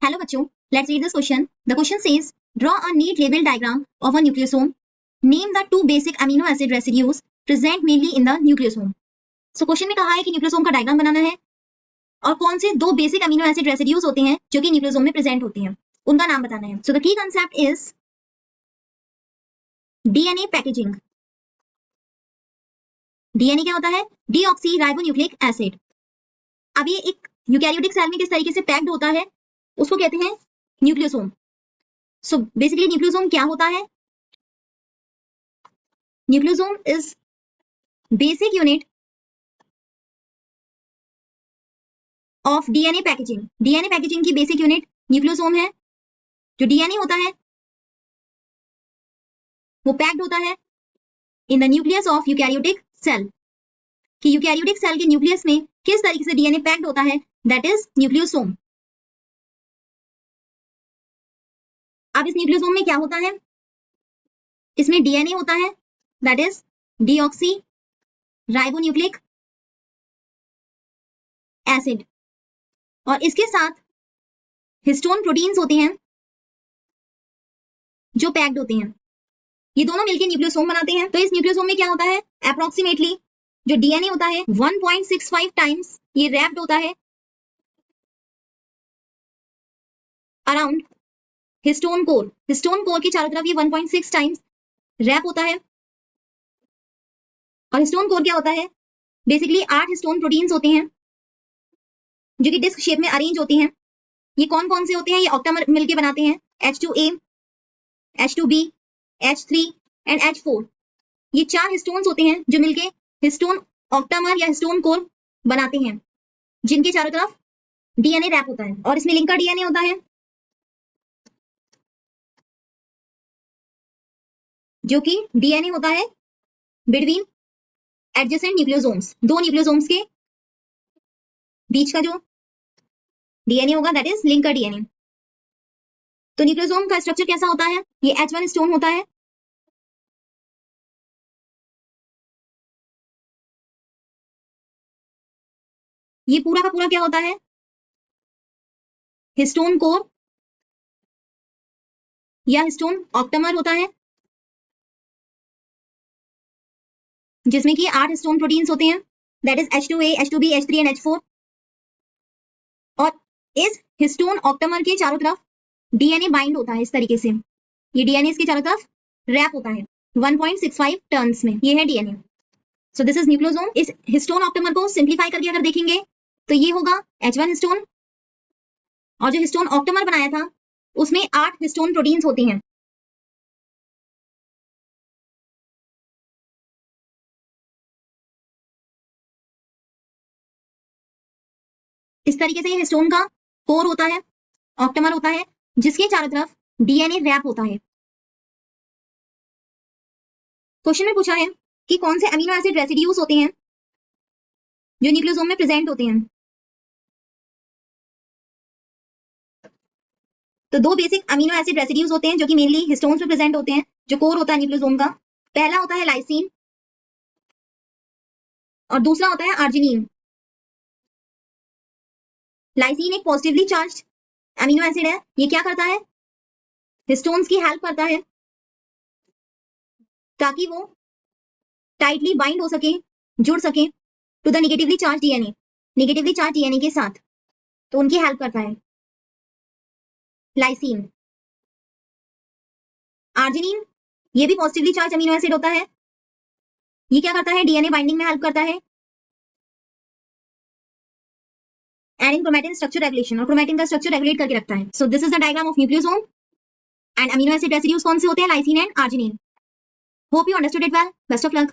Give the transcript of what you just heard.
Hello बच्चों, let's read this question. The question says draw a neat labelled diagram of a nucleosome. Name the two basic amino acid residues present mainly in the nucleosome. So question में कहा है कि nucleosome का diagram बनाना है और कौन से दो बेसिक अमीनो एसिड रेसिड्यूज होते हैं जो कि न्यूक्लियोसोम में प्रेजेंट होते हैं, उनका नाम बताना है. So the key concept is DNA packaging. DNA क्या होता है? Deoxy ribonucleic acid. अब ये एक यूकैरियोटिक सेल में किस तरीके से पैक्ड होता है उसको कहते हैं न्यूक्लियोसोम. सो बेसिकली न्यूक्लियोसोम क्या होता है? Nucleosome is basic unit of DNA packaging. DNA packaging की बेसिक यूनिट न्यूक्लियोसोम है. जो डीएनए होता है वो पैक्ड होता है in the nucleus of eukaryotic cell. कि यूकैरियोटिक सेल के न्यूक्लियस में किस तरीके से डीएनए पैक्ड होता है, दैट इज न्यूक्लियोसोम. अब इस न्यूक्लियोसोम में क्या होता है? इसमें डीएनए होता है, that is deoxy ribonucleic acid, और इसके साथ हिस्टोन प्रोटीन्स होते हैं जो पैक्ड होते हैं. ये दोनों मिलकर न्यूक्लियोसोम बनाते हैं. तो इस न्यूक्लियोसोम में क्या होता है? अप्रोक्सीमेटली जो डीएनए होता है 1.65 टाइम्स ये रैप्ड होता है around histone core. Histone core के चारों तरफ ये 1.6 टाइम्स रैप होता है. और हिस्टोन कोर क्या होता है? बेसिकली 8 हिस्टोन प्रोटीन्स होते हैं जो कि डिस्क शेप में अरेंज होती हैं. ये कौन कौन से होते हैं? ये ऑक्टामर मिलके बनाते हैं. H2A, H2B, H3 and H4. ये 4 हिस्टोन्स होते हैं जो मिलके हिस्टोन ऑक्टामर या हिस्टोन कोर बनाते हैं, जिनके चारों तरफ डीएनए रैप होता है. और इसमें लिंकर डीएनए होता है जो कि डीएनए होता है बिटवीन एडजेसेंट न्यूक्लियोसोम्स. दो न्यूक्लियोसोम्स के बीच का जो डीएनए होगा दैट इज लिंकर डीएनए. तो न्यूक्लियोसोम का स्ट्रक्चर कैसा होता है? ये H1 स्टोन होता है. ये पूरा का पूरा क्या होता है? हिस्टोन कोर या हिस्टोन ऑक्टामर होता है, जिसमें कि 8 हिस्टोन प्रोटीन्स होते हैं, that is H2A, H2B, H3 and H4. और इस हिस्टोन ऑक्टामर के चारों तरफ डीएनए बाइंड होता है इस तरीके से. ये डीएनए इसके चारों तरफ रैप होता है 1.65 टर्न्स में. ये है DNA. So this is nucleosome. इस हिस्टोन ऑक्टामर को सिंप्लीफाई करके अगर देखेंगे तो ये होगा H1 हिस्टोन, और जो हिस्टोन ऑक्टामर बनाया था उसमें 8 हिस्टोन प्रोटीन्स होती हैं. इस तरीके से ये हिस्टोन का कोर होता है, ऑक्टामर होता है, जिसके चारों तरफ डीएनए रैप होता है. क्वेश्चन में पूछा है कि कौन से अमीनो एसिड रेसिड्यूज होते हैं जो न्यूक्लियोसोम में प्रेजेंट होते हैं. तो दो बेसिक अमीनो एसिड रेसिड्यूज होते हैं जो कि मेनली हिस्टोन्स में प्रेजेंट होते हैं, जो कोर होता है न्यूक्लियोसोम का. पहला होता है लाइसिन और दूसरा होता है आर्जिनिन. लाइसिन एक पॉजिटिवली चार्ज्ड अमीनो एसिड है. ये क्या करता है? हिस्टोन्स की हेल्प करता है ताकि वो टाइटली बाइंड हो सके, जुड़ सके to the negatively charge DNA, negatively charge DNA के साथ. तो उनकी हेल्प करता है लाइसिन. आर्जिनिन ये भी पॉजिटिवली चार्ज अमीनो एसिड होता है. ये क्या करता है? डीएनए बाइंडिंग में हेल्प करता है and in chromatin structure regulation, और क्रोमैटिन का स्ट्रक्चर रेगुलेट करके रखता है. So this is the diagram of nucleosome. And amino acid residues कौन से होते हैं? Lysine and arginine. Hope you understood it well. Best of luck.